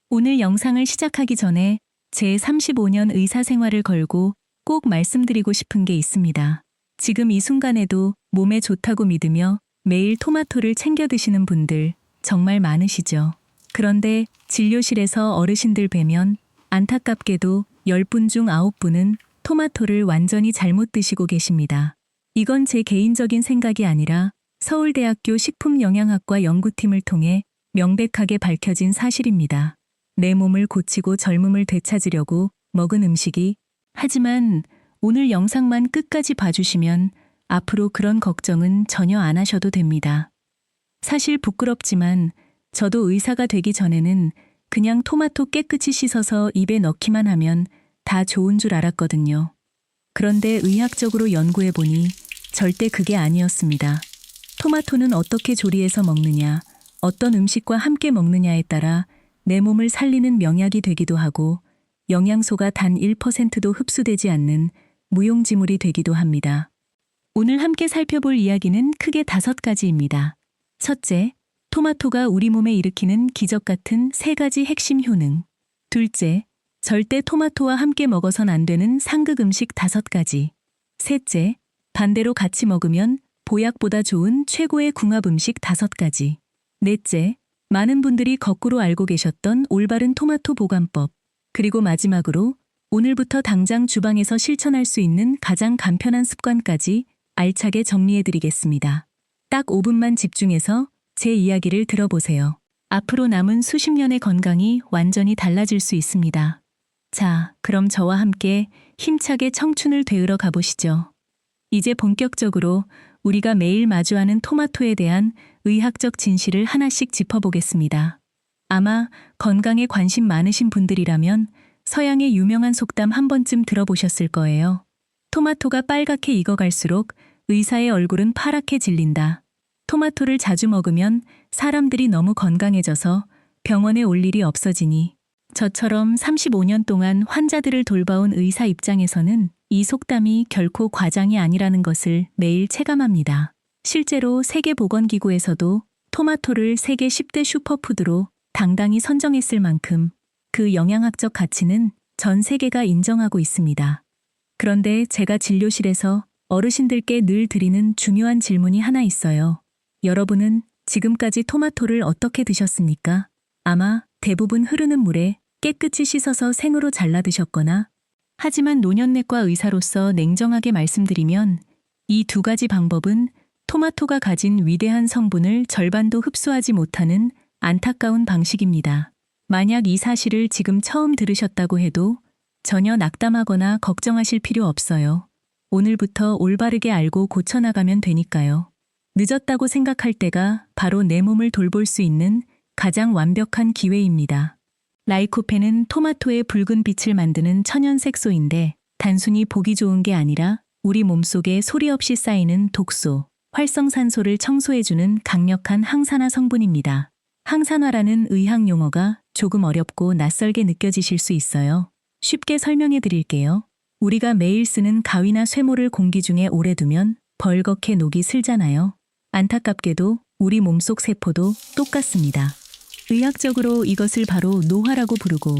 오늘 영상을 시작하기 전에 제 35년 의사 생활을 걸고 꼭 말씀드리고 싶은 게 있습니다. 지금 이 순간에도 몸에 좋다고 믿으며 매일 토마토를 챙겨 드시는 분들 정말 많으시죠? 그런데 진료실에서 어르신들 뵈면 안타깝게도 10분 중 9분은 토마토를 완전히 잘못 드시고 계십니다. 이건 제 개인적인 생각이 아니라 서울대학교 식품영양학과 연구팀을 통해 명백하게 밝혀진 사실입니다. 내 몸을 고치고 젊음을 되찾으려고 먹은 음식이, 하지만 오늘 영상만 끝까지 봐주시면 앞으로 그런 걱정은 전혀 안 하셔도 됩니다. 사실 부끄럽지만 저도 의사가 되기 전에는 그냥 토마토 깨끗이 씻어서 입에 넣기만 하면 다 좋은 줄 알았거든요. 그런데 의학적으로 연구해보니 절대 그게 아니었습니다. 토마토는 어떻게 조리해서 먹느냐, 어떤 음식과 함께 먹느냐에 따라 내 몸을 살리는 명약이 되기도 하고 영양소가 단 1%도 흡수되지 않는 무용지물이 되기도 합니다. 오늘 함께 살펴볼 이야기는 크게 5가지입니다. 첫째, 토마토가 우리 몸에 일으키는 기적 같은 3가지 핵심 효능. 둘째, 절대 토마토와 함께 먹어선 안 되는 상극 음식 5가지. 셋째, 반대로 같이 먹으면 보약보다 좋은 최고의 궁합 음식 5가지. 넷째, 많은 분들이 거꾸로 알고 계셨던 올바른 토마토 보관법. 그리고 마지막으로 오늘부터 당장 주방에서 실천할 수 있는 가장 간편한 습관까지 알차게 정리해드리겠습니다. 딱 5분만 집중해서 제 이야기를 들어보세요. 앞으로 남은 수십 년의 건강이 완전히 달라질 수 있습니다. 자, 그럼 저와 함께 힘차게 청춘을 되으러 가보시죠. 이제 본격적으로 우리가 매일 마주하는 토마토에 대한 의학적 진실을 하나씩 짚어보겠습니다. 아마 건강에 관심 많으신 분들이라면 서양의 유명한 속담 한 번쯤 들어보셨을 거예요. 토마토가 빨갛게 익어갈수록 의사의 얼굴은 파랗게 질린다. 토마토를 자주 먹으면 사람들이 너무 건강해져서 병원에 올 일이 없어지니. 저처럼 35년 동안 환자들을 돌봐온 의사 입장에서는 이 속담이 결코 과장이 아니라는 것을 매일 체감합니다. 실제로 세계보건기구에서도 토마토를 세계 10대 슈퍼푸드로 당당히 선정했을 만큼 그 영양학적 가치는 전 세계가 인정하고 있습니다. 그런데 제가 진료실에서 어르신들께 늘 드리는 중요한 질문이 하나 있어요. 여러분은 지금까지 토마토를 어떻게 드셨습니까? 아마 대부분 흐르는 물에 깨끗이 씻어서 생으로 잘라 드셨거나, 하지만 노년내과 의사로서 냉정하게 말씀드리면 이 2가지 방법은 토마토가 가진 위대한 성분을 절반도 흡수하지 못하는 안타까운 방식입니다. 만약 이 사실을 지금 처음 들으셨다고 해도 전혀 낙담하거나 걱정하실 필요 없어요. 오늘부터 올바르게 알고 고쳐나가면 되니까요. 늦었다고 생각할 때가 바로 내 몸을 돌볼 수 있는 가장 완벽한 기회입니다. 라이코펜은 토마토의 붉은 빛을 만드는 천연 색소인데 단순히 보기 좋은 게 아니라 우리 몸속에 소리 없이 쌓이는 독소, 활성산소를 청소해주는 강력한 항산화 성분입니다. 항산화라는 의학 용어가 조금 어렵고 낯설게 느껴지실 수 있어요. 쉽게 설명해 드릴게요. 우리가 매일 쓰는 가위나 쇠모를 공기 중에 오래 두면 벌겋게 녹이 슬잖아요. 안타깝게도 우리 몸속 세포도 똑같습니다. 의학적으로 이것을 바로 노화라고 부르고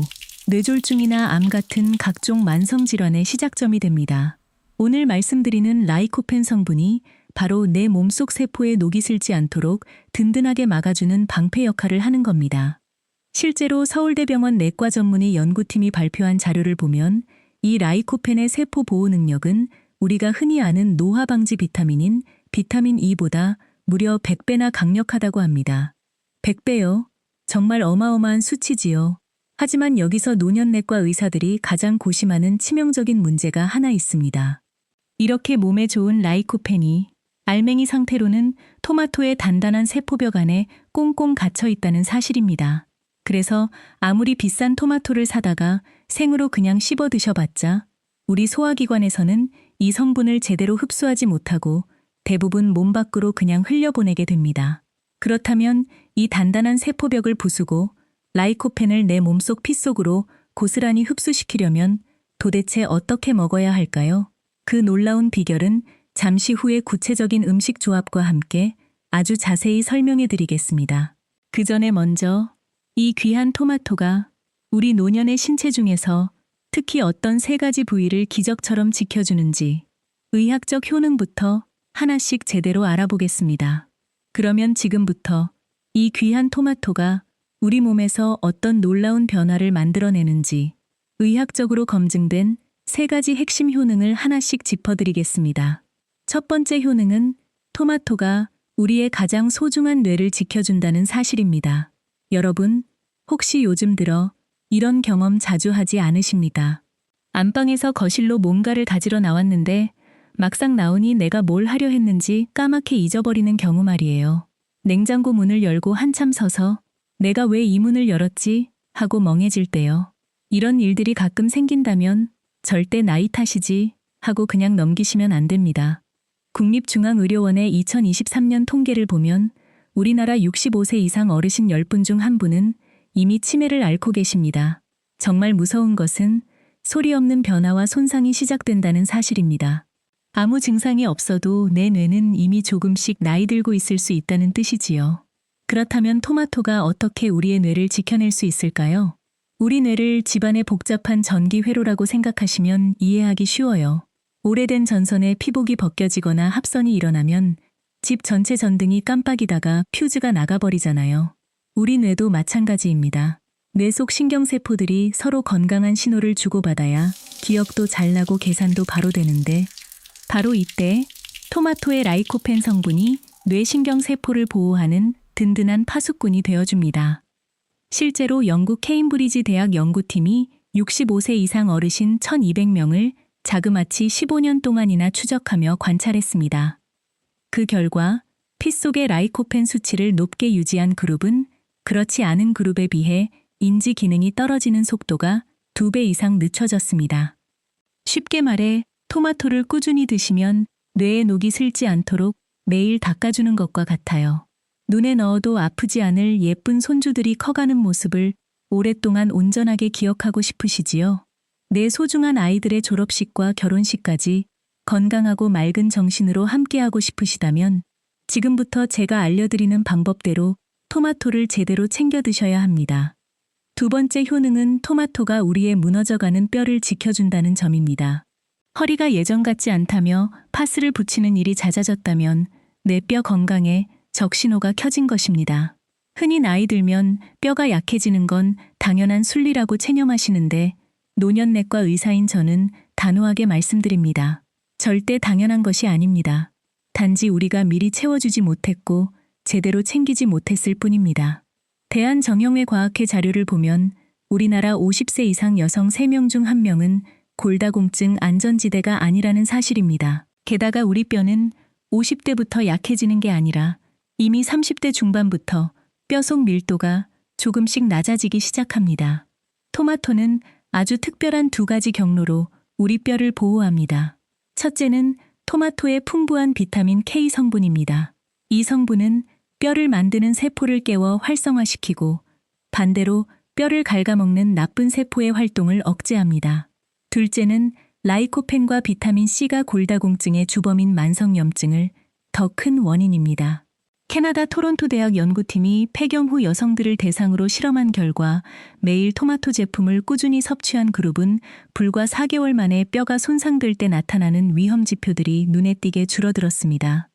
뇌졸중이나 암 같은 각종 만성질환의 시작점이 됩니다. 오늘 말씀드리는 라이코펜 성분이 바로 내 몸속 세포에 녹이 슬지 않도록 든든하게 막아주는 방패 역할을 하는 겁니다. 실제로 서울대병원 내과 전문의 연구팀이 발표한 자료를 보면 이 라이코펜의 세포 보호 능력은 우리가 흔히 아는 노화 방지 비타민인 비타민 E보다 무려 100배나 강력하다고 합니다. 100배요? 정말 어마어마한 수치지요. 하지만 여기서 노년내과 의사들이 가장 고심하는 치명적인 문제가 하나 있습니다. 이렇게 몸에 좋은 라이코펜이 알맹이 상태로는 토마토의 단단한 세포벽 안에 꽁꽁 갇혀 있다는 사실입니다. 그래서 아무리 비싼 토마토를 사다가 생으로 그냥 씹어 드셔봤자 우리 소화기관에서는 이 성분을 제대로 흡수하지 못하고 대부분 몸 밖으로 그냥 흘려보내게 됩니다. 그렇다면 이 단단한 세포벽을 부수고 라이코펜을 내 몸속 피 속으로 고스란히 흡수시키려면 도대체 어떻게 먹어야 할까요? 그 놀라운 비결은 잠시 후에 구체적인 음식 조합과 함께 아주 자세히 설명해 드리겠습니다. 그 전에 먼저 이 귀한 토마토가 우리 노년의 신체 중에서 특히 어떤 세 가지 부위를 기적처럼 지켜주는지 의학적 효능부터 하나씩 제대로 알아보겠습니다. 그러면 지금부터 이 귀한 토마토가 우리 몸에서 어떤 놀라운 변화를 만들어내는지 의학적으로 검증된 세 가지 핵심 효능을 하나씩 짚어드리겠습니다. 첫 번째 효능은 토마토가 우리의 가장 소중한 뇌를 지켜준다는 사실입니다. 여러분, 혹시 요즘 들어 이런 경험 자주 하지 않으십니까? 안방에서 거실로 뭔가를 가지러 나왔는데 막상 나오니 내가 뭘 하려 했는지 까맣게 잊어버리는 경우 말이에요. 냉장고 문을 열고 한참 서서 내가 왜 이 문을 열었지? 하고 멍해질 때요. 이런 일들이 가끔 생긴다면 절대 나이 탓이지 하고 그냥 넘기시면 안 됩니다. 국립중앙의료원의 2023년 통계를 보면 우리나라 65세 이상 어르신 10분 중 1분은 이미 치매를 앓고 계십니다. 정말 무서운 것은 소리 없는 변화와 손상이 시작된다는 사실입니다. 아무 증상이 없어도 내 뇌는 이미 조금씩 나이 들고 있을 수 있다는 뜻이지요. 그렇다면 토마토가 어떻게 우리의 뇌를 지켜낼 수 있을까요? 우리 뇌를 집안의 복잡한 전기 회로라고 생각하시면 이해하기 쉬워요. 오래된 전선에 피복이 벗겨지거나 합선이 일어나면 집 전체 전등이 깜빡이다가 퓨즈가 나가버리잖아요. 우리 뇌도 마찬가지입니다. 뇌 속 신경세포들이 서로 건강한 신호를 주고받아야 기억도 잘 나고 계산도 바로 되는데 바로 이때 토마토의 라이코펜 성분이 뇌신경세포를 보호하는 든든한 파수꾼이 되어줍니다. 실제로 영국 케임브리지 대학 연구팀이 65세 이상 어르신 1200명을 자그마치 15년 동안이나 추적하며 관찰했습니다. 그 결과 피 속의 라이코펜 수치를 높게 유지한 그룹은 그렇지 않은 그룹에 비해 인지 기능이 떨어지는 속도가 2배 이상 늦춰졌습니다. 쉽게 말해 토마토를 꾸준히 드시면 뇌에 녹이 슬지 않도록 매일 닦아주는 것과 같아요. 눈에 넣어도 아프지 않을 예쁜 손주들이 커가는 모습을 오랫동안 온전하게 기억하고 싶으시지요? 내 소중한 아이들의 졸업식과 결혼식까지 건강하고 맑은 정신으로 함께하고 싶으시다면 지금부터 제가 알려드리는 방법대로 토마토를 제대로 챙겨 드셔야 합니다. 두 번째 효능은 토마토가 우리의 무너져가는 뼈를 지켜준다는 점입니다. 허리가 예전 같지 않다며 파스를 붙이는 일이 잦아졌다면 내 뼈 건강에 적신호가 켜진 것입니다. 흔히 나이 들면 뼈가 약해지는 건 당연한 순리라고 체념하시는데 노년내과 의사인 저는 단호하게 말씀드립니다. 절대 당연한 것이 아닙니다. 단지 우리가 미리 채워주지 못했고 제대로 챙기지 못했을 뿐입니다. 대한정형외과학회 자료를 보면 우리나라 50세 이상 여성 3명 중 1명은 골다공증 안전지대가 아니라는 사실입니다. 게다가 우리 뼈는 50대부터 약해지는 게 아니라 이미 30대 중반부터 뼈 속 밀도가 조금씩 낮아지기 시작합니다. 토마토는 아주 특별한 2가지 경로로 우리 뼈를 보호합니다. 첫째는 토마토의 풍부한 비타민 K 성분입니다. 이 성분은 뼈를 만드는 세포를 깨워 활성화시키고 반대로 뼈를 갉아먹는 나쁜 세포의 활동을 억제합니다. 둘째는 라이코펜과 비타민 C가 골다공증의 주범인 만성염증을 더 큰 원인입니다. 캐나다 토론토 대학 연구팀이 폐경 후 여성들을 대상으로 실험한 결과 매일 토마토 제품을 꾸준히 섭취한 그룹은 불과 4개월 만에 뼈가 손상될 때 나타나는 위험 지표들이 눈에 띄게 줄어들었습니다.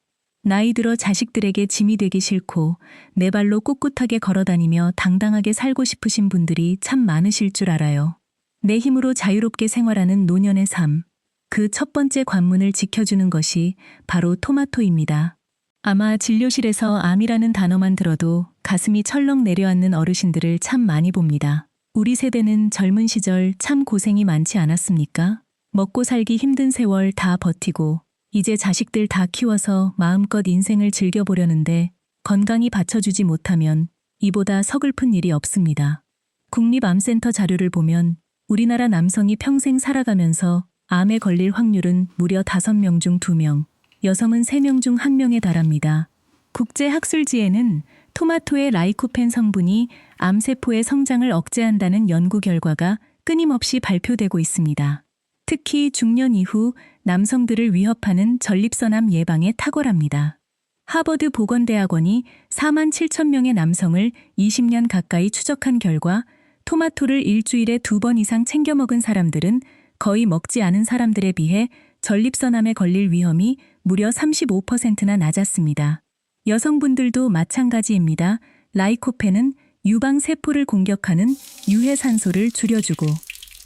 나이 들어 자식들에게 짐이 되기 싫고 내 발로 꿋꿋하게 걸어다니며 당당하게 살고 싶으신 분들이 참 많으실 줄 알아요. 내 힘으로 자유롭게 생활하는 노년의 삶. 그 첫 번째 관문을 지켜주는 것이 바로 토마토입니다. 아마 진료실에서 암이라는 단어만 들어도 가슴이 철렁 내려앉는 어르신들을 참 많이 봅니다. 우리 세대는 젊은 시절 참 고생이 많지 않았습니까? 먹고 살기 힘든 세월 다 버티고 이제 자식들 다 키워서 마음껏 인생을 즐겨보려는데 건강히 받쳐주지 못하면 이보다 서글픈 일이 없습니다. 국립암센터 자료를 보면 우리나라 남성이 평생 살아가면서 암에 걸릴 확률은 무려 5명 중 2명, 여성은 3명 중 1명에 달합니다. 국제학술지에는 토마토의 라이코펜 성분이 암세포의 성장을 억제한다는 연구 결과가 끊임없이 발표되고 있습니다. 특히 중년 이후 남성들을 위협하는 전립선암 예방에 탁월합니다. 하버드 보건대학원이 4만 7천 명의 남성을 20년 가까이 추적한 결과 토마토를 일주일에 2번 이상 챙겨 먹은 사람들은 거의 먹지 않은 사람들에 비해 전립선암에 걸릴 위험이 무려 35%나 낮았습니다. 여성분들도 마찬가지입니다. 라이코펜은 유방세포를 공격하는 유해산소를 줄여주고,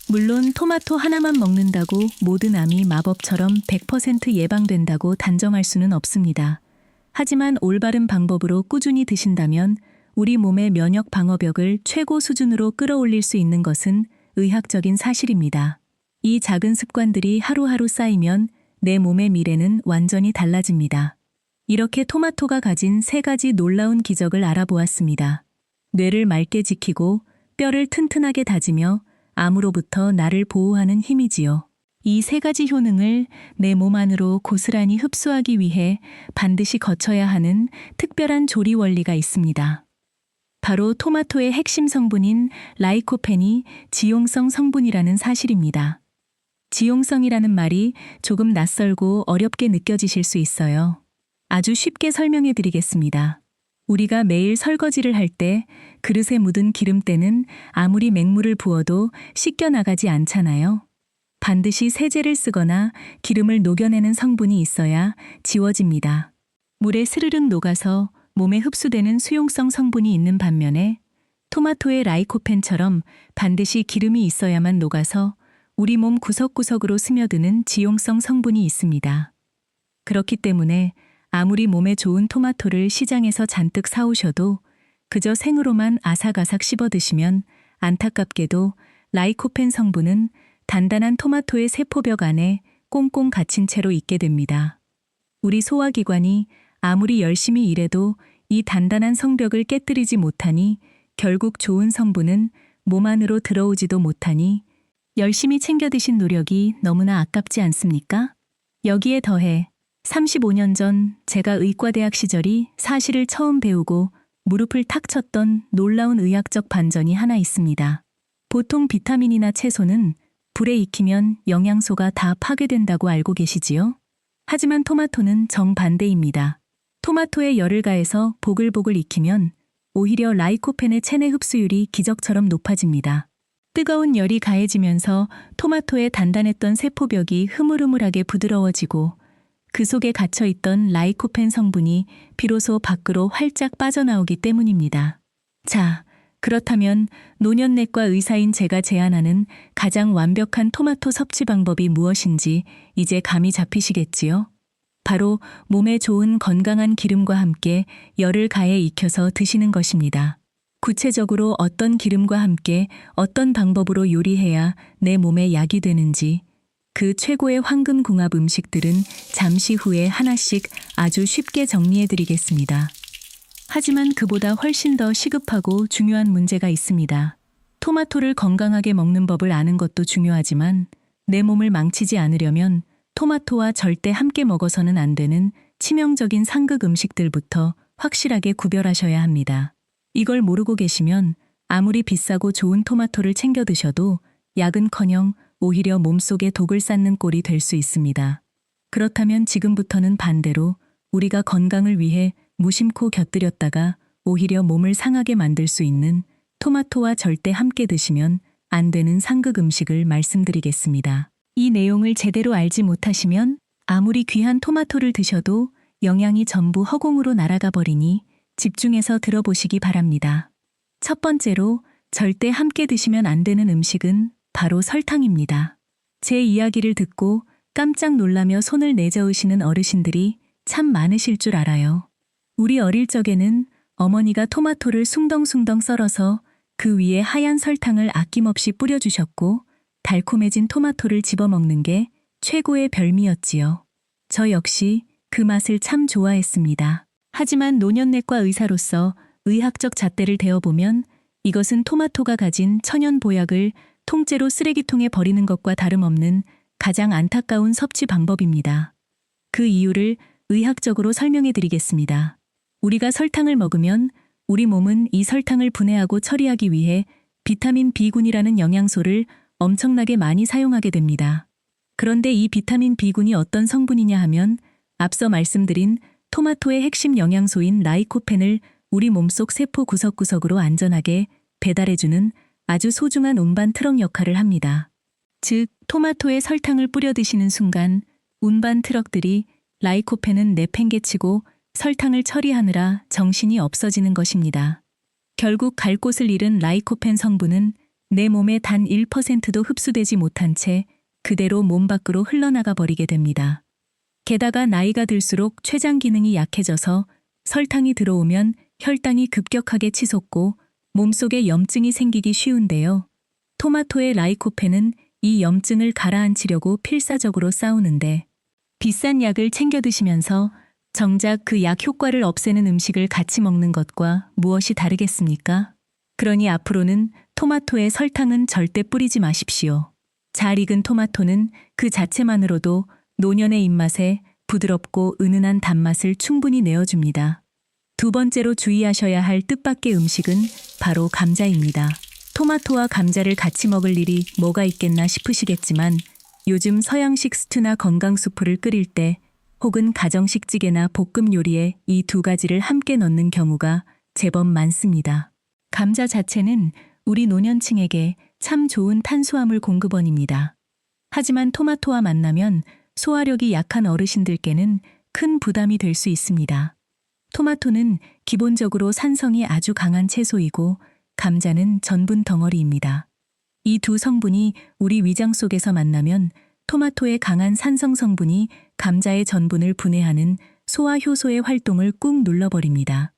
물론 토마토 하나만 먹는다고 모든 암이 마법처럼 100% 예방된다고 단정할 수는 없습니다. 하지만 올바른 방법으로 꾸준히 드신다면 우리 몸의 면역 방어벽을 최고 수준으로 끌어올릴 수 있는 것은 의학적인 사실입니다. 이 작은 습관들이 하루하루 쌓이면 내 몸의 미래는 완전히 달라집니다. 이렇게 토마토가 가진 3가지 놀라운 기적을 알아보았습니다. 뇌를 맑게 지키고 뼈를 튼튼하게 다지며 암으로부터 나를 보호하는 힘이지요. 이 3가지 효능을 내 몸 안으로 고스란히 흡수하기 위해 반드시 거쳐야 하는 특별한 조리 원리가 있습니다. 바로 토마토의 핵심 성분인 라이코펜이 지용성 성분이라는 사실입니다. 지용성이라는 말이 조금 낯설고 어렵게 느껴지실 수 있어요. 아주 쉽게 설명해 드리겠습니다. 우리가 매일 설거지를 할 때 그릇에 묻은 기름때는 아무리 맹물을 부어도 씻겨나가지 않잖아요. 반드시 세제를 쓰거나 기름을 녹여내는 성분이 있어야 지워집니다. 물에 스르륵 녹아서 몸에 흡수되는 수용성 성분이 있는 반면에 토마토의 라이코펜처럼 반드시 기름이 있어야만 녹아서 우리 몸 구석구석으로 스며드는 지용성 성분이 있습니다. 그렇기 때문에 아무리 몸에 좋은 토마토를 시장에서 잔뜩 사오셔도 그저 생으로만 아삭아삭 씹어 드시면 안타깝게도 라이코펜 성분은 단단한 토마토의 세포벽 안에 꽁꽁 갇힌 채로 있게 됩니다. 우리 소화기관이 아무리 열심히 일해도 이 단단한 성벽을 깨뜨리지 못하니 결국 좋은 성분은 몸 안으로 들어오지도 못하니 열심히 챙겨 드신 노력이 너무나 아깝지 않습니까? 여기에 더해 35년 전 제가 의과대학 시절이 사실을 처음 배우고 무릎을 탁 쳤던 놀라운 의학적 반전이 하나 있습니다. 보통 비타민이나 채소는 불에 익히면 영양소가 다 파괴된다고 알고 계시지요? 하지만 토마토는 정반대입니다. 토마토에 열을 가해서 보글보글 익히면 오히려 라이코펜의 체내 흡수율이 기적처럼 높아집니다. 뜨거운 열이 가해지면서 토마토의 단단했던 세포벽이 흐물흐물하게 부드러워지고 그 속에 갇혀있던 라이코펜 성분이 비로소 밖으로 활짝 빠져나오기 때문입니다. 자, 그렇다면 노년내과 의사인 제가 제안하는 가장 완벽한 토마토 섭취 방법이 무엇인지 이제 감이 잡히시겠지요? 바로 몸에 좋은 건강한 기름과 함께 열을 가해 익혀서 드시는 것입니다. 구체적으로 어떤 기름과 함께 어떤 방법으로 요리해야 내 몸에 약이 되는지 그 최고의 황금궁합 음식들은 잠시 후에 하나씩 아주 쉽게 정리해 드리겠습니다. 하지만 그보다 훨씬 더 시급하고 중요한 문제가 있습니다. 토마토를 건강하게 먹는 법을 아는 것도 중요하지만 내 몸을 망치지 않으려면 토마토와 절대 함께 먹어서는 안 되는 치명적인 상극 음식들부터 확실하게 구별하셔야 합니다. 이걸 모르고 계시면 아무리 비싸고 좋은 토마토를 챙겨 드셔도 약은커녕 오히려 몸속에 독을 쌓는 꼴이 될 수 있습니다. 그렇다면 지금부터는 반대로 우리가 건강을 위해 무심코 곁들였다가 오히려 몸을 상하게 만들 수 있는 토마토와 절대 함께 드시면 안 되는 상극 음식을 말씀드리겠습니다. 이 내용을 제대로 알지 못하시면 아무리 귀한 토마토를 드셔도 영양이 전부 허공으로 날아가 버리니 집중해서 들어보시기 바랍니다. 첫 번째로 절대 함께 드시면 안 되는 음식은 바로 설탕입니다. 제 이야기를 듣고 깜짝 놀라며 손을 내저으시는 어르신들이 참 많으실 줄 알아요. 우리 어릴 적에는 어머니가 토마토를 숭덩숭덩 썰어서 그 위에 하얀 설탕을 아낌없이 뿌려주셨고 달콤해진 토마토를 집어먹는 게 최고의 별미였지요. 저 역시 그 맛을 참 좋아했습니다. 하지만 노년내과 의사로서 의학적 잣대를 대어보면 이것은 토마토가 가진 천연 보약을 통째로 쓰레기통에 버리는 것과 다름없는 가장 안타까운 섭취 방법입니다. 그 이유를 의학적으로 설명해 드리겠습니다. 우리가 설탕을 먹으면 우리 몸은 이 설탕을 분해하고 처리하기 위해 비타민 B군이라는 영양소를 엄청나게 많이 사용하게 됩니다. 그런데 이 비타민 B군이 어떤 성분이냐 하면 앞서 말씀드린 토마토의 핵심 영양소인 라이코펜을 우리 몸속 세포 구석구석으로 안전하게 배달해주는 아주 소중한 운반 트럭 역할을 합니다. 즉, 토마토에 설탕을 뿌려 드시는 순간 운반 트럭들이 라이코펜은 내팽개치고 설탕을 처리하느라 정신이 없어지는 것입니다. 결국 갈 곳을 잃은 라이코펜 성분은 내 몸에 단 1%도 흡수되지 못한 채 그대로 몸 밖으로 흘러나가 버리게 됩니다. 게다가 나이가 들수록 췌장 기능이 약해져서 설탕이 들어오면 혈당이 급격하게 치솟고 몸속에 염증이 생기기 쉬운데요. 토마토의 라이코펜은 이 염증을 가라앉히려고 필사적으로 싸우는데 비싼 약을 챙겨 드시면서 정작 그 약 효과를 없애는 음식을 같이 먹는 것과 무엇이 다르겠습니까? 그러니 앞으로는 토마토에 설탕은 절대 뿌리지 마십시오. 잘 익은 토마토는 그 자체만으로도 노년의 입맛에 부드럽고 은은한 단맛을 충분히 내어줍니다. 두 번째로 주의하셔야 할 뜻밖의 음식은 바로 감자입니다. 토마토와 감자를 같이 먹을 일이 뭐가 있겠나 싶으시겠지만 요즘 서양식 스튜나 건강 수프를 끓일 때 혹은 가정식 찌개나 볶음 요리에 이 두 가지를 함께 넣는 경우가 제법 많습니다. 감자 자체는 우리 노년층에게 참 좋은 탄수화물 공급원입니다. 하지만 토마토와 만나면 소화력이 약한 어르신들께는 큰 부담이 될 수 있습니다. 토마토는 기본적으로 산성이 아주 강한 채소이고 감자는 전분 덩어리입니다. 이 두 성분이 우리 위장 속에서 만나면 토마토의 강한 산성 성분이 감자의 전분을 분해하는 소화 효소의 활동을 꾹 눌러버립니다.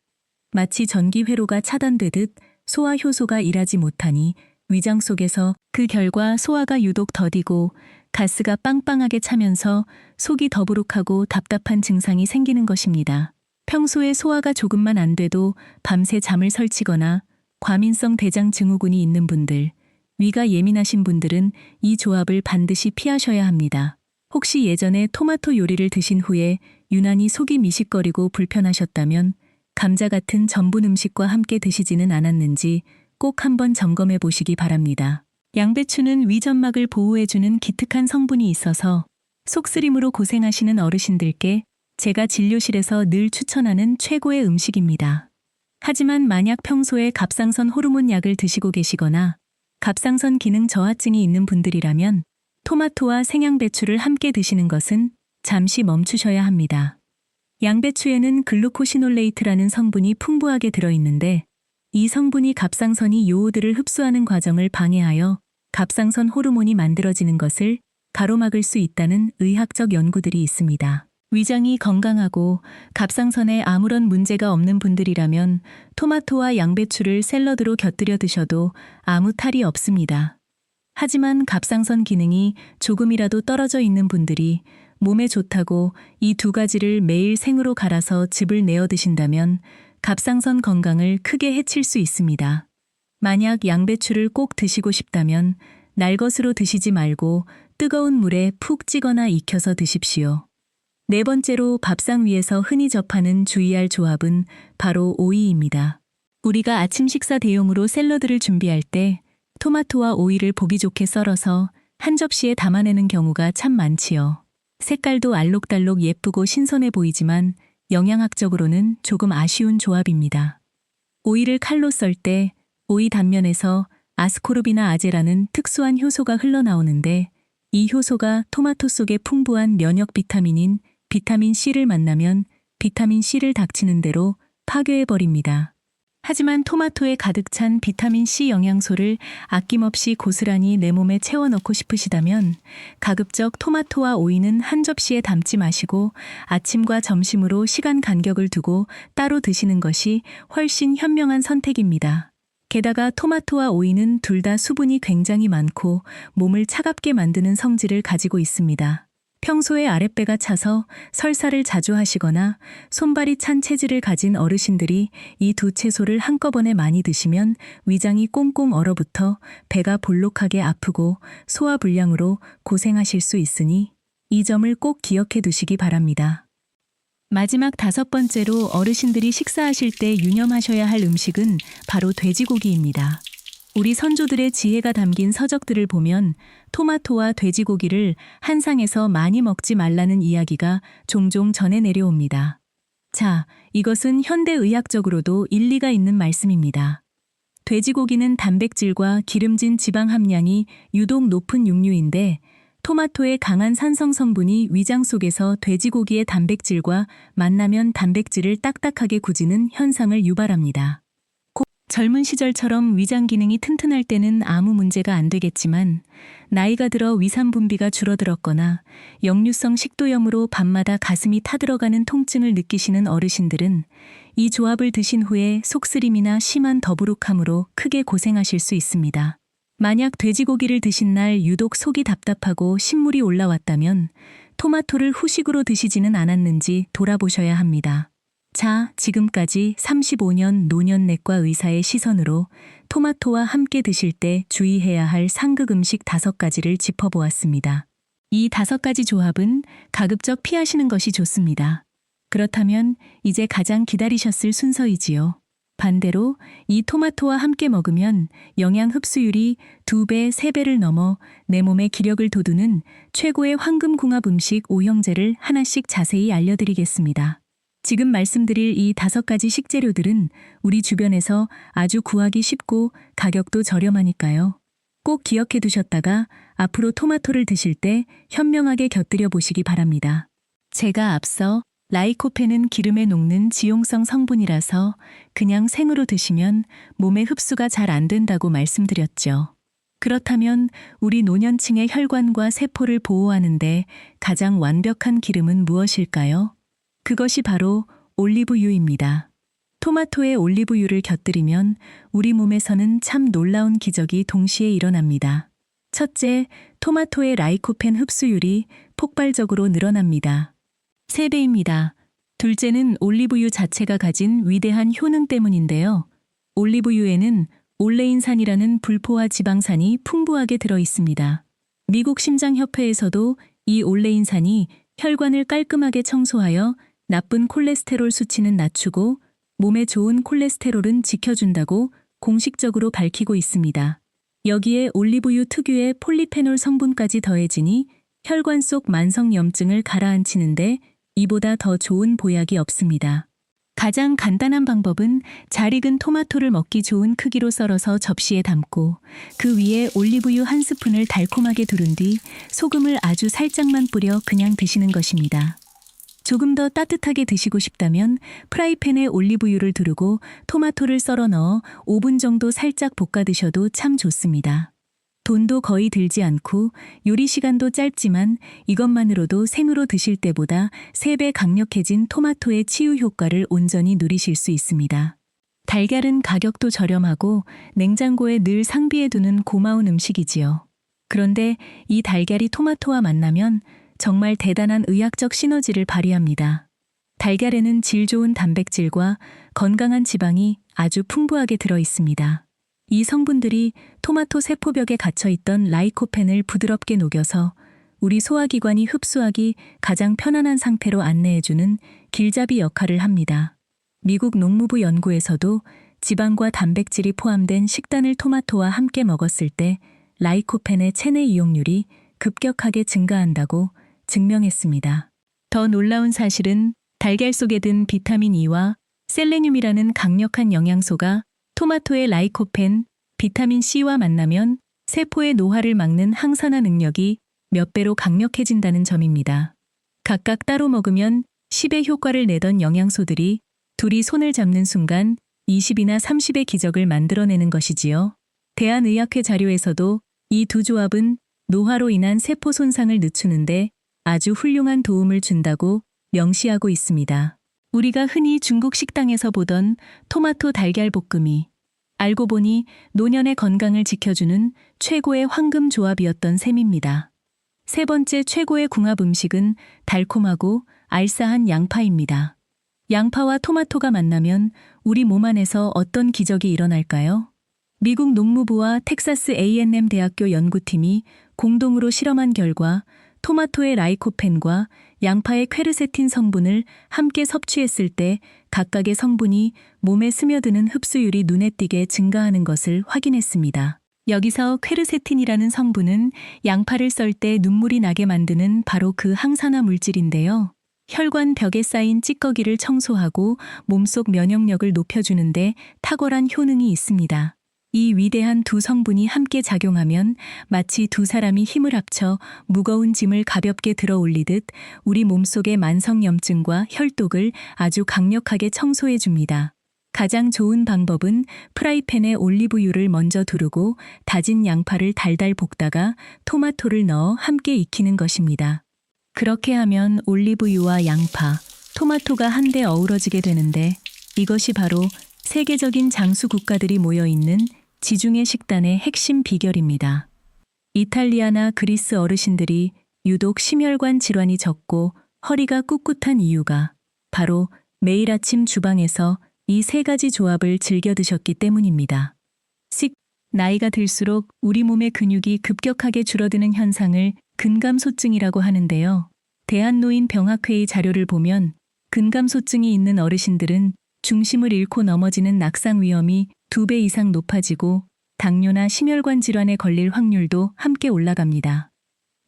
마치 전기 회로가 차단되듯 소화 효소가 일하지 못하니 위장 속에서 그 결과 소화가 유독 더디고 가스가 빵빵하게 차면서 속이 더부룩하고 답답한 증상이 생기는 것입니다. 평소에 소화가 조금만 안 돼도 밤새 잠을 설치거나 과민성 대장 증후군이 있는 분들, 위가 예민하신 분들은 이 조합을 반드시 피하셔야 합니다. 혹시 예전에 토마토 요리를 드신 후에 유난히 속이 미식거리고 불편하셨다면 감자 같은 전분 음식과 함께 드시지는 않았는지 꼭 한번 점검해 보시기 바랍니다. 양배추는 위점막을 보호해주는 기특한 성분이 있어서 속쓰림으로 고생하시는 어르신들께 제가 진료실에서 늘 추천하는 최고의 음식입니다. 하지만 만약 평소에 갑상선 호르몬 약을 드시고 계시거나 갑상선 기능 저하증이 있는 분들이라면 토마토와 생양배추를 함께 드시는 것은 잠시 멈추셔야 합니다. 양배추에는 글루코시놀레이트라는 성분이 풍부하게 들어있는데 이 성분이 갑상선이 요오드를 흡수하는 과정을 방해하여 갑상선 호르몬이 만들어지는 것을 가로막을 수 있다는 의학적 연구들이 있습니다. 위장이 건강하고 갑상선에 아무런 문제가 없는 분들이라면 토마토와 양배추를 샐러드로 곁들여 드셔도 아무 탈이 없습니다. 하지만 갑상선 기능이 조금이라도 떨어져 있는 분들이 몸에 좋다고 이 두 가지를 매일 생으로 갈아서 즙을 내어 드신다면 갑상선 건강을 크게 해칠 수 있습니다. 만약 양배추를 꼭 드시고 싶다면 날것으로 드시지 말고 뜨거운 물에 푹 찌거나 익혀서 드십시오. 네 번째로 밥상 위에서 흔히 접하는 주의할 조합은 바로 오이입니다. 우리가 아침 식사 대용으로 샐러드를 준비할 때 토마토와 오이를 보기 좋게 썰어서 한 접시에 담아내는 경우가 참 많지요. 색깔도 알록달록 예쁘고 신선해 보이지만 영양학적으로는 조금 아쉬운 조합입니다. 오이를 칼로 썰 때 오이 단면에서 아스코르비나 아제라는 특수한 효소가 흘러나오는데 이 효소가 토마토 속에 풍부한 면역 비타민인 비타민 C를 만나면 비타민 C를 닥치는 대로 파괴해버립니다. 하지만 토마토에 가득 찬 비타민 C 영양소를 아낌없이 고스란히 내 몸에 채워 넣고 싶으시다면 가급적 토마토와 오이는 한 접시에 담지 마시고 아침과 점심으로 시간 간격을 두고 따로 드시는 것이 훨씬 현명한 선택입니다. 게다가 토마토와 오이는 둘 다 수분이 굉장히 많고 몸을 차갑게 만드는 성질을 가지고 있습니다. 평소에 아랫배가 차서 설사를 자주 하시거나 손발이 찬 체질을 가진 어르신들이 이 두 채소를 한꺼번에 많이 드시면 위장이 꽁꽁 얼어붙어 배가 볼록하게 아프고 소화불량으로 고생하실 수 있으니 이 점을 꼭 기억해 두시기 바랍니다. 마지막 다섯 번째로 어르신들이 식사하실 때 유념하셔야 할 음식은 바로 돼지고기입니다. 우리 선조들의 지혜가 담긴 서적들을 보면 토마토와 돼지고기를 한 상에서 많이 먹지 말라는 이야기가 종종 전해 내려옵니다. 자, 이것은 현대의학적으로도 일리가 있는 말씀입니다. 돼지고기는 단백질과 기름진 지방 함량이 유독 높은 육류인데 토마토의 강한 산성 성분이 위장 속에서 돼지고기의 단백질과 만나면 단백질을 딱딱하게 굳이는 현상을 유발합니다. 젊은 시절처럼 위장 기능이 튼튼할 때는 아무 문제가 안 되겠지만 나이가 들어 위산 분비가 줄어들었거나 역류성 식도염으로 밤마다 가슴이 타들어가는 통증을 느끼시는 어르신들은 이 조합을 드신 후에 속쓰림이나 심한 더부룩함으로 크게 고생하실 수 있습니다. 만약 돼지고기를 드신 날 유독 속이 답답하고 신물이 올라왔다면 토마토를 후식으로 드시지는 않았는지 돌아보셔야 합니다. 자, 지금까지 35년 노년내과 의사의 시선으로 토마토와 함께 드실 때 주의해야 할 상극 음식 5가지를 짚어보았습니다. 이 5가지 조합은 가급적 피하시는 것이 좋습니다. 그렇다면 이제 가장 기다리셨을 순서이지요. 반대로 이 토마토와 함께 먹으면 영양 흡수율이 2배, 3배를 넘어 내 몸의 기력을 돋우는 최고의 황금궁합 음식 5형제를 하나씩 자세히 알려드리겠습니다. 지금 말씀드릴 이 5가지 식재료들은 우리 주변에서 아주 구하기 쉽고 가격도 저렴하니까요. 꼭 기억해 두셨다가 앞으로 토마토를 드실 때 현명하게 곁들여 보시기 바랍니다. 제가 앞서 라이코펜은 기름에 녹는 지용성 성분이라서 그냥 생으로 드시면 몸에 흡수가 잘 안 된다고 말씀드렸죠. 그렇다면 우리 노년층의 혈관과 세포를 보호하는데 가장 완벽한 기름은 무엇일까요? 그것이 바로 올리브유입니다. 토마토에 올리브유를 곁들이면 우리 몸에서는 참 놀라운 기적이 동시에 일어납니다. 첫째, 토마토의 라이코펜 흡수율이 폭발적으로 늘어납니다. 3배입니다. 둘째는 올리브유 자체가 가진 위대한 효능 때문인데요. 올리브유에는 올레인산이라는 불포화 지방산이 풍부하게 들어 있습니다. 미국 심장협회에서도 이 올레인산이 혈관을 깔끔하게 청소하여 나쁜 콜레스테롤 수치는 낮추고 몸에 좋은 콜레스테롤은 지켜준다고 공식적으로 밝히고 있습니다. 여기에 올리브유 특유의 폴리페놀 성분까지 더해지니 혈관 속 만성염증을 가라앉히는데 이보다 더 좋은 보약이 없습니다. 가장 간단한 방법은 잘 익은 토마토를 먹기 좋은 크기로 썰어서 접시에 담고 그 위에 올리브유 1스푼을 달콤하게 두른 뒤 소금을 아주 살짝만 뿌려 그냥 드시는 것입니다. 조금 더 따뜻하게 드시고 싶다면 프라이팬에 올리브유를 두르고 토마토를 썰어 넣어 5분 정도 살짝 볶아 드셔도 참 좋습니다. 돈도 거의 들지 않고 요리 시간도 짧지만 이것만으로도 생으로 드실 때보다 3배 강력해진 토마토의 치유 효과를 온전히 누리실 수 있습니다. 달걀은 가격도 저렴하고 냉장고에 늘 상비해두는 고마운 음식이지요. 그런데 이 달걀이 토마토와 만나면 정말 대단한 의학적 시너지를 발휘합니다. 달걀에는 질 좋은 단백질과 건강한 지방이 아주 풍부하게 들어 있습니다. 이 성분들이 토마토 세포벽에 갇혀있던 라이코펜을 부드럽게 녹여서 우리 소화기관이 흡수하기 가장 편안한 상태로 안내해주는 길잡이 역할을 합니다. 미국 농무부 연구에서도 지방과 단백질이 포함된 식단을 토마토와 함께 먹었을 때 라이코펜의 체내 이용률이 급격하게 증가한다고 증명했습니다. 더 놀라운 사실은 달걀 속에 든 비타민 E와 셀레늄이라는 강력한 영양소가 토마토의 라이코펜, 비타민 C와 만나면 세포의 노화를 막는 항산화 능력이 몇 배로 강력해진다는 점입니다. 각각 따로 먹으면 10의 효과를 내던 영양소들이 둘이 손을 잡는 순간 20이나 30의 기적을 만들어내는 것이지요. 대한의학회 자료에서도 이 두 조합은 노화로 인한 세포 손상을 늦추는데 아주 훌륭한 도움을 준다고 명시하고 있습니다. 우리가 흔히 중국 식당에서 보던 토마토 달걀 볶음이 알고 보니 노년의 건강을 지켜주는 최고의 황금 조합이었던 셈입니다. 세 번째 최고의 궁합 음식은 달콤하고 알싸한 양파입니다. 양파와 토마토가 만나면 우리 몸 안에서 어떤 기적이 일어날까요? 미국 농무부와 텍사스 A&M 대학교 연구팀이 공동으로 실험한 결과 토마토의 라이코펜과 양파의 퀘르세틴 성분을 함께 섭취했을 때 각각의 성분이 몸에 스며드는 흡수율이 눈에 띄게 증가하는 것을 확인했습니다. 여기서 퀘르세틴이라는 성분은 양파를 썰 때 눈물이 나게 만드는 바로 그 항산화 물질인데요. 혈관 벽에 쌓인 찌꺼기를 청소하고 몸속 면역력을 높여주는데 탁월한 효능이 있습니다. 이 위대한 두 성분이 함께 작용하면 마치 두 사람이 힘을 합쳐 무거운 짐을 가볍게 들어 올리듯 우리 몸속의 만성염증과 혈독을 아주 강력하게 청소해 줍니다. 가장 좋은 방법은 프라이팬에 올리브유를 먼저 두르고 다진 양파를 달달 볶다가 토마토를 넣어 함께 익히는 것입니다. 그렇게 하면 올리브유와 양파, 토마토가 한데 어우러지게 되는데 이것이 바로 세계적인 장수 국가들이 모여 있는 지중해 식단의 핵심 비결입니다. 이탈리아나 그리스 어르신들이 유독 심혈관 질환이 적고 허리가 꿋꿋한 이유가 바로 매일 아침 주방에서 이 세 가지 조합을 즐겨 드셨기 때문입니다. 나이가 들수록 우리 몸의 근육이 급격하게 줄어드는 현상을 근감소증이라고 하는데요. 대한노인병학회의 자료를 보면 근감소증이 있는 어르신들은 중심을 잃고 넘어지는 낙상 위험이 2배 이상 높아지고 당뇨나 심혈관 질환에 걸릴 확률도 함께 올라갑니다.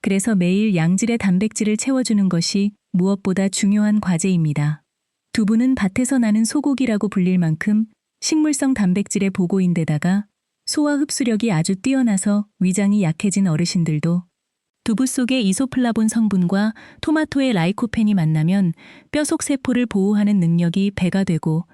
그래서 매일 양질의 단백질을 채워주는 것이 무엇보다 중요한 과제입니다. 두부는 밭에서 나는 소고기라고 불릴 만큼 식물성 단백질의 보고인데다가 소화 흡수력이 아주 뛰어나서 위장이 약해진 어르신들도 두부 속의 이소플라본 성분과 토마토의 라이코펜이 만나면 뼈속 세포를 보호하는 능력이 배가 되고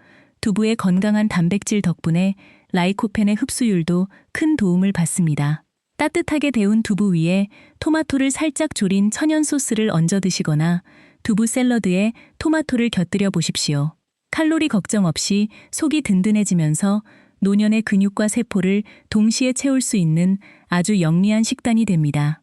두부의 건강한 단백질 덕분에 라이코펜의 흡수율도 큰 도움을 받습니다. 따뜻하게 데운 두부 위에 토마토를 살짝 졸인 천연 소스를 얹어 드시거나 두부 샐러드에 토마토를 곁들여 보십시오. 칼로리 걱정 없이 속이 든든해지면서 노년의 근육과 세포를 동시에 채울 수 있는 아주 영리한 식단이 됩니다.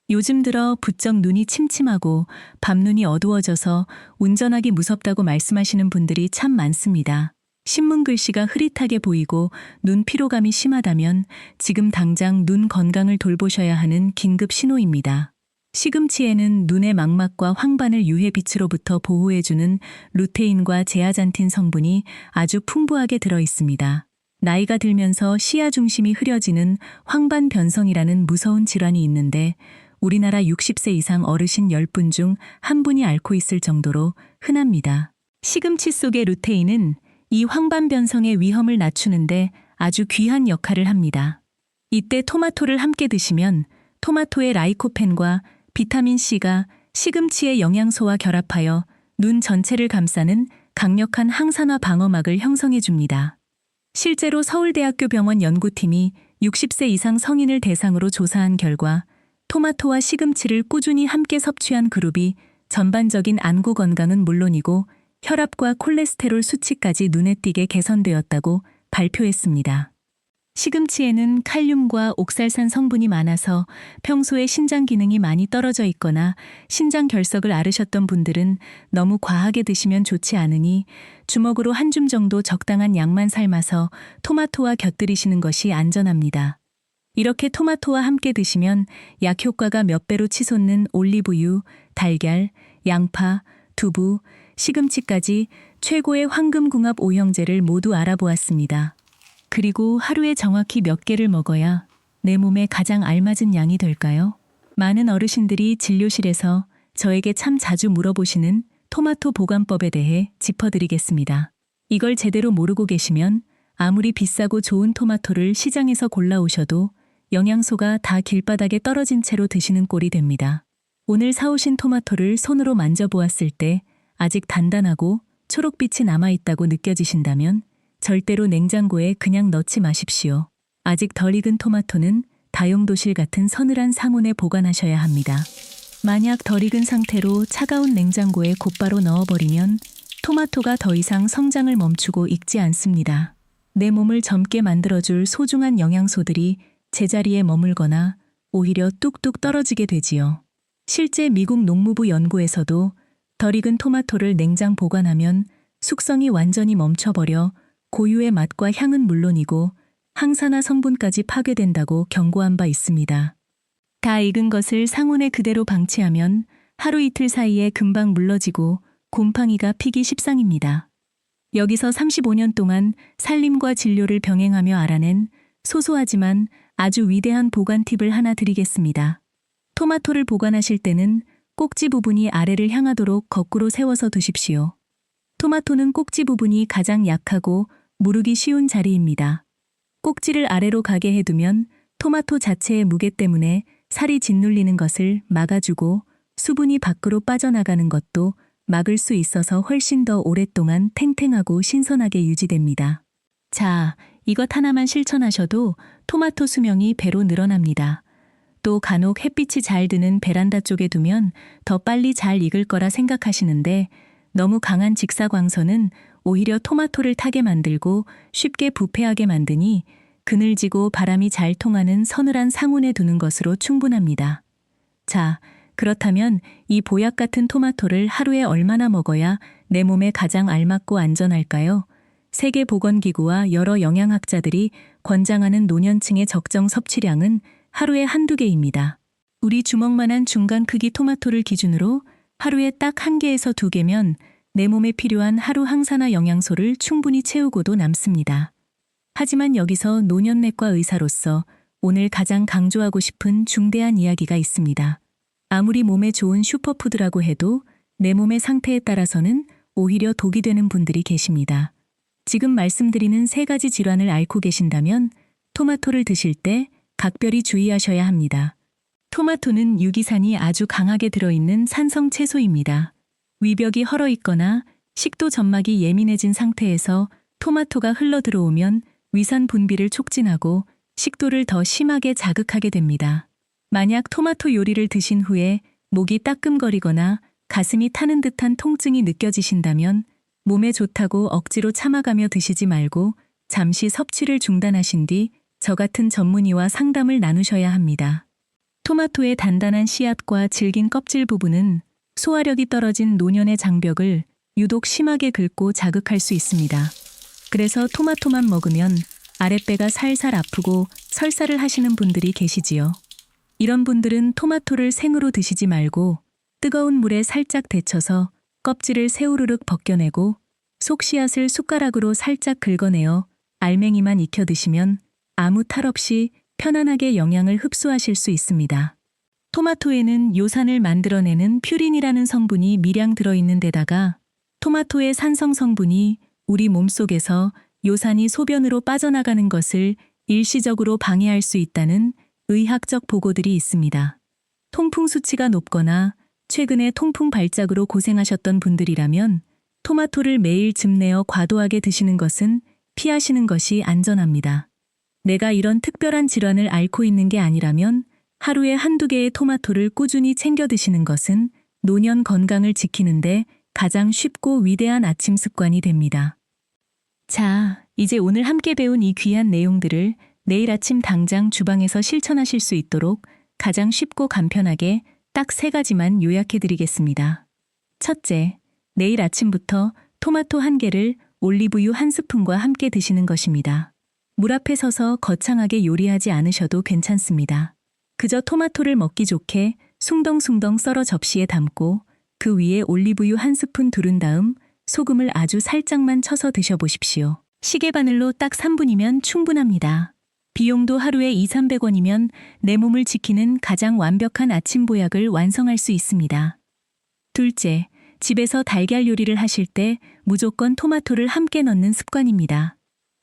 요즘 들어 부쩍 눈이 침침하고 밤눈이 어두워져서 운전하기 무섭다고 말씀하시는 분들이 참 많습니다. 신문 글씨가 흐릿하게 보이고 눈 피로감이 심하다면 지금 당장 눈 건강을 돌보셔야 하는 긴급 신호입니다. 시금치에는 눈의 망막과 황반을 UV빛으로부터 보호해주는 루테인과 제아잔틴 성분이 아주 풍부하게 들어 있습니다. 나이가 들면서 시야 중심이 흐려지는 황반 변성이라는 무서운 질환이 있는데 우리나라 60세 이상 어르신 10분 중 1분이 앓고 있을 정도로 흔합니다. 시금치 속의 루테인은 이 황반 변성의 위험을 낮추는데 아주 귀한 역할을 합니다. 이때 토마토를 함께 드시면 토마토의 라이코펜과 비타민C가 시금치의 영양소와 결합하여 눈 전체를 감싸는 강력한 항산화 방어막을 형성해 줍니다. 실제로 서울대학교 병원 연구팀이 60세 이상 성인을 대상으로 조사한 결과 토마토와 시금치를 꾸준히 함께 섭취한 그룹이 전반적인 안구 건강은 물론이고 혈압과 콜레스테롤 수치까지 눈에 띄게 개선되었다고 발표했습니다. 시금치에는 칼륨과 옥살산 성분이 많아서 평소에 신장 기능이 많이 떨어져 있거나 신장 결석을 앓으셨던 분들은 너무 과하게 드시면 좋지 않으니 주먹으로 한 줌 정도 적당한 양만 삶아서 토마토와 곁들이시는 것이 안전합니다. 이렇게 토마토와 함께 드시면 약 효과가 몇 배로 치솟는 올리브유, 달걀, 양파, 두부, 시금치까지 최고의 황금궁합 오형제를 모두 알아보았습니다. 그리고 하루에 정확히 몇 개를 먹어야 내 몸에 가장 알맞은 양이 될까요? 많은 어르신들이 진료실에서 저에게 참 자주 물어보시는 토마토 보관법에 대해 짚어드리겠습니다. 이걸 제대로 모르고 계시면 아무리 비싸고 좋은 토마토를 시장에서 골라오셔도 영양소가 다 길바닥에 떨어진 채로 드시는 꼴이 됩니다. 오늘 사오신 토마토를 손으로 만져보았을 때 아직 단단하고 초록빛이 남아있다고 느껴지신다면 절대로 냉장고에 그냥 넣지 마십시오. 아직 덜 익은 토마토는 다용도실 같은 서늘한 상온에 보관하셔야 합니다. 만약 덜 익은 상태로 차가운 냉장고에 곧바로 넣어버리면 토마토가 더 이상 성장을 멈추고 익지 않습니다. 내 몸을 젊게 만들어줄 소중한 영양소들이 제자리에 머물거나 오히려 뚝뚝 떨어지게 되지요. 실제 미국 농무부 연구에서도 덜 익은 토마토를 냉장 보관하면 숙성이 완전히 멈춰버려 고유의 맛과 향은 물론이고 항산화 성분까지 파괴된다고 경고한 바 있습니다. 다 익은 것을 상온에 그대로 방치하면 하루 이틀 사이에 금방 물러지고 곰팡이가 피기 십상입니다. 여기서 35년 동안 살림과 진료를 병행하며 알아낸 소소하지만 아주 위대한 보관 팁을 하나 드리겠습니다. 토마토를 보관하실 때는 꼭지 부분이 아래를 향하도록 거꾸로 세워서 두십시오. 토마토는 꼭지 부분이 가장 약하고 무르기 쉬운 자리입니다. 꼭지를 아래로 가게 해두면 토마토 자체의 무게 때문에 살이 짓눌리는 것을 막아주고 수분이 밖으로 빠져나가는 것도 막을 수 있어서 훨씬 더 오랫동안 탱탱하고 신선하게 유지됩니다. 자, 이것 하나만 실천하셔도 토마토 수명이 배로 늘어납니다. 또 간혹 햇빛이 잘 드는 베란다 쪽에 두면 더 빨리 잘 익을 거라 생각하시는데 너무 강한 직사광선은 오히려 토마토를 타게 만들고 쉽게 부패하게 만드니 그늘지고 바람이 잘 통하는 서늘한 상온에 두는 것으로 충분합니다. 자, 그렇다면 이 보약 같은 토마토를 하루에 얼마나 먹어야 내 몸에 가장 알맞고 안전할까요? 세계보건기구와 여러 영양학자들이 권장하는 노년층의 적정 섭취량은 하루에 한두 개입니다. 우리 주먹만한 중간 크기 토마토를 기준으로 하루에 딱 1개에서 2개면 내 몸에 필요한 하루 항산화 영양소를 충분히 채우고도 남습니다. 하지만 여기서 노년내과 의사로서 오늘 가장 강조하고 싶은 중대한 이야기가 있습니다. 아무리 몸에 좋은 슈퍼푸드라고 해도 내 몸의 상태에 따라서는 오히려 독이 되는 분들이 계십니다. 지금 말씀드리는 3가지 질환을 앓고 계신다면 토마토를 드실 때 각별히 주의하셔야 합니다. 토마토는 유기산이 아주 강하게 들어있는 산성 채소입니다. 위벽이 헐어 있거나 식도 점막이 예민해진 상태에서 토마토가 흘러 들어오면 위산 분비를 촉진하고 식도를 더 심하게 자극하게 됩니다. 만약 토마토 요리를 드신 후에 목이 따끔거리거나 가슴이 타는 듯한 통증이 느껴지신다면 몸에 좋다고 억지로 참아가며 드시지 말고 잠시 섭취를 중단하신 뒤 저 같은 전문의와 상담을 나누셔야 합니다. 토마토의 단단한 씨앗과 질긴 껍질 부분은 소화력이 떨어진 노년의 장벽을 유독 심하게 긁고 자극할 수 있습니다. 그래서 토마토만 먹으면 아랫배가 살살 아프고 설사를 하시는 분들이 계시지요. 이런 분들은 토마토를 생으로 드시지 말고 뜨거운 물에 살짝 데쳐서 껍질을 새우르륵 벗겨내고 속 씨앗을 숟가락으로 살짝 긁어내어 알맹이만 익혀 드시면 아무 탈 없이 편안하게 영양을 흡수하실 수 있습니다. 토마토에는 요산을 만들어내는 퓨린이라는 성분이 미량 들어있는 데다가 토마토의 산성 성분이 우리 몸속에서 요산이 소변으로 빠져나가는 것을 일시적으로 방해할 수 있다는 의학적 보고들이 있습니다. 통풍 수치가 높거나 최근에 통풍 발작으로 고생하셨던 분들이라면 토마토를 매일 즙 내어 과도하게 드시는 것은 피하시는 것이 안전합니다. 내가 이런 특별한 질환을 앓고 있는 게 아니라면 하루에 한두 개의 토마토를 꾸준히 챙겨 드시는 것은 노년 건강을 지키는데 가장 쉽고 위대한 아침 습관이 됩니다. 자, 이제 오늘 함께 배운 이 귀한 내용들을 내일 아침 당장 주방에서 실천하실 수 있도록 가장 쉽고 간편하게 딱 3가지만 요약해 드리겠습니다. 첫째, 내일 아침부터 토마토 1개를 올리브유 1스푼과 함께 드시는 것입니다. 물 앞에 서서 거창하게 요리하지 않으셔도 괜찮습니다. 그저 토마토를 먹기 좋게 숭덩숭덩 썰어 접시에 담고 그 위에 올리브유 1스푼 두른 다음 소금을 아주 살짝만 쳐서 드셔보십시오. 시계바늘로 딱 3분이면 충분합니다. 비용도 하루에 200~300원이면 내 몸을 지키는 가장 완벽한 아침 보약을 완성할 수 있습니다. 둘째, 집에서 달걀 요리를 하실 때 무조건 토마토를 함께 넣는 습관입니다.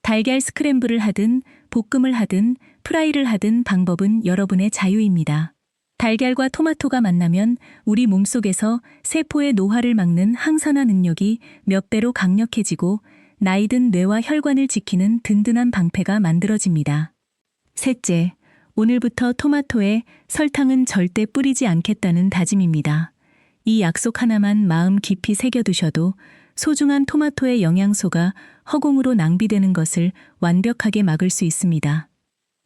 달걀 스크램블을 하든 볶음을 하든 프라이를 하든 방법은 여러분의 자유입니다. 달걀과 토마토가 만나면 우리 몸속에서 세포의 노화를 막는 항산화 능력이 몇 배로 강력해지고 나이든 뇌와 혈관을 지키는 든든한 방패가 만들어집니다. 셋째, 오늘부터 토마토에 설탕은 절대 뿌리지 않겠다는 다짐입니다. 이 약속 하나만 마음 깊이 새겨두셔도 소중한 토마토의 영양소가 허공으로 낭비되는 것을 완벽하게 막을 수 있습니다.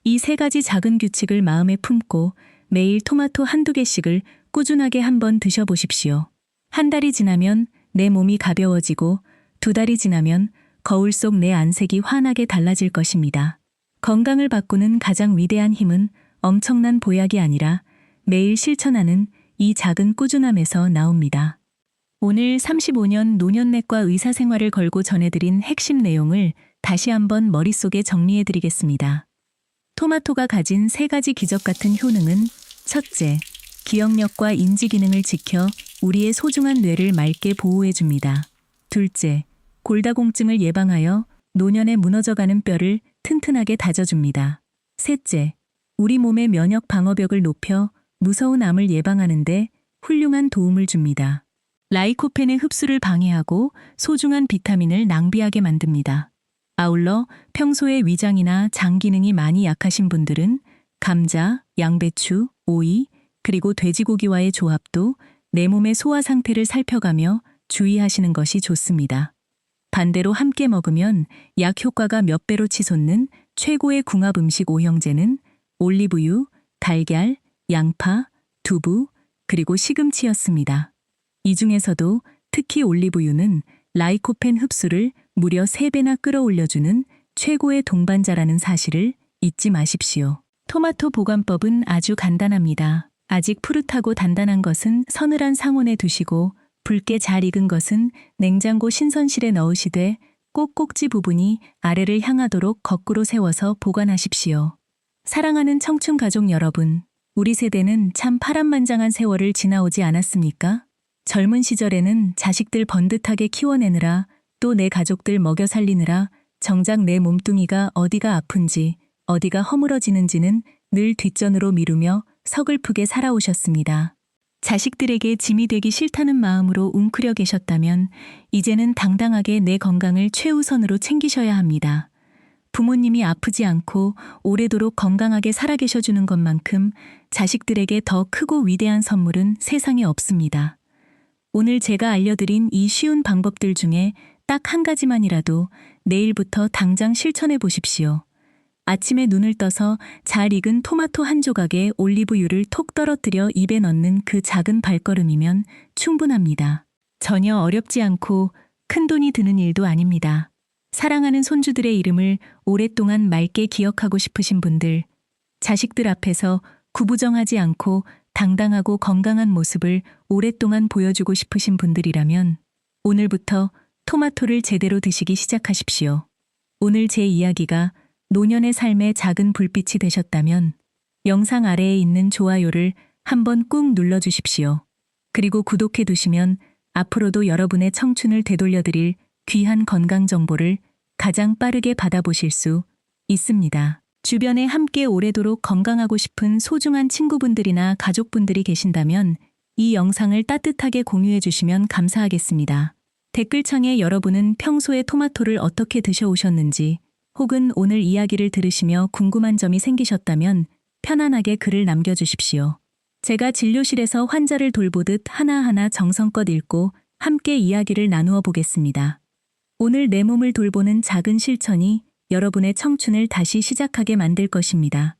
이 3가지 작은 규칙을 마음에 품고 매일 토마토 1~2개씩을 꾸준하게 한번 드셔보십시오. 1달이 지나면 내 몸이 가벼워지고 2달이 지나면 거울 속 내 안색이 환하게 달라질 것입니다. 건강을 바꾸는 가장 위대한 힘은 엄청난 보약이 아니라 매일 실천하는 이 작은 꾸준함에서 나옵니다. 오늘 35년 노년내과 의사 생활을 걸고 전해드린 핵심 내용을 다시 한번 머릿속에 정리해드리겠습니다. 토마토가 가진 3가지 기적 같은 효능은 첫째, 기억력과 인지 기능을 지켜 우리의 소중한 뇌를 맑게 보호해줍니다. 둘째, 골다공증을 예방하여 노년에 무너져가는 뼈를 튼튼하게 다져줍니다. 셋째, 우리 몸의 면역 방어벽을 높여 무서운 암을 예방하는데 훌륭한 도움을 줍니다. 라이코펜의 흡수를 방해하고 소중한 비타민을 낭비하게 만듭니다. 아울러 평소에 위장이나 장 기능이 많이 약하신 분들은 감자, 양배추, 오이, 그리고 돼지고기와의 조합도 내 몸의 소화 상태를 살펴가며 주의하시는 것이 좋습니다. 반대로 함께 먹으면 약 효과가 몇 배로 치솟는 최고의 궁합 음식 5형제는 올리브유, 달걀, 양파, 두부, 그리고 시금치였습니다. 이 중에서도 특히 올리브유는 라이코펜 흡수를 무려 3배나 끌어올려주는 최고의 동반자라는 사실을 잊지 마십시오. 토마토 보관법은 아주 간단합니다. 아직 푸릇하고 단단한 것은 서늘한 상온에 두시고 붉게 잘 익은 것은 냉장고 신선실에 넣으시되 꼭꼭지 부분이 아래를 향하도록 거꾸로 세워서 보관하십시오. 사랑하는 청춘 가족 여러분, 우리 세대는 참 파란만장한 세월을 지나오지 않았습니까? 젊은 시절에는 자식들 번듯하게 키워내느라 또 내 가족들 먹여 살리느라 정작 내 몸뚱이가 어디가 아픈지 어디가 허물어지는지는 늘 뒷전으로 미루며 서글프게 살아오셨습니다. 자식들에게 짐이 되기 싫다는 마음으로 웅크려 계셨다면 이제는 당당하게 내 건강을 최우선으로 챙기셔야 합니다. 부모님이 아프지 않고 오래도록 건강하게 살아계셔주는 것만큼 자식들에게 더 크고 위대한 선물은 세상에 없습니다. 오늘 제가 알려드린 이 쉬운 방법들 중에 딱 한 가지만이라도 내일부터 당장 실천해 보십시오. 아침에 눈을 떠서 잘 익은 토마토 한 조각에 올리브유를 톡 떨어뜨려 입에 넣는 그 작은 발걸음이면 충분합니다. 전혀 어렵지 않고 큰돈이 드는 일도 아닙니다. 사랑하는 손주들의 이름을 오랫동안 맑게 기억하고 싶으신 분들, 자식들 앞에서 구부정하지 않고 당당하고 건강한 모습을 오랫동안 보여주고 싶으신 분들이라면 오늘부터 토마토를 제대로 드시기 시작하십시오. 오늘 제 이야기가 노년의 삶의 작은 불빛이 되셨다면 영상 아래에 있는 좋아요를 한번 꾹 눌러주십시오. 그리고 구독해 두시면 앞으로도 여러분의 청춘을 되돌려드릴 귀한 건강 정보를 가장 빠르게 받아보실 수 있습니다. 주변에 함께 오래도록 건강하고 싶은 소중한 친구분들이나 가족분들이 계신다면 이 영상을 따뜻하게 공유해 주시면 감사하겠습니다. 댓글창에 여러분은 평소에 토마토를 어떻게 드셔오셨는지 혹은 오늘 이야기를 들으시며 궁금한 점이 생기셨다면 편안하게 글을 남겨주십시오. 제가 진료실에서 환자를 돌보듯 하나하나 정성껏 읽고 함께 이야기를 나누어 보겠습니다. 오늘 내 몸을 돌보는 작은 실천이 여러분의 청춘을 다시 시작하게 만들 것입니다.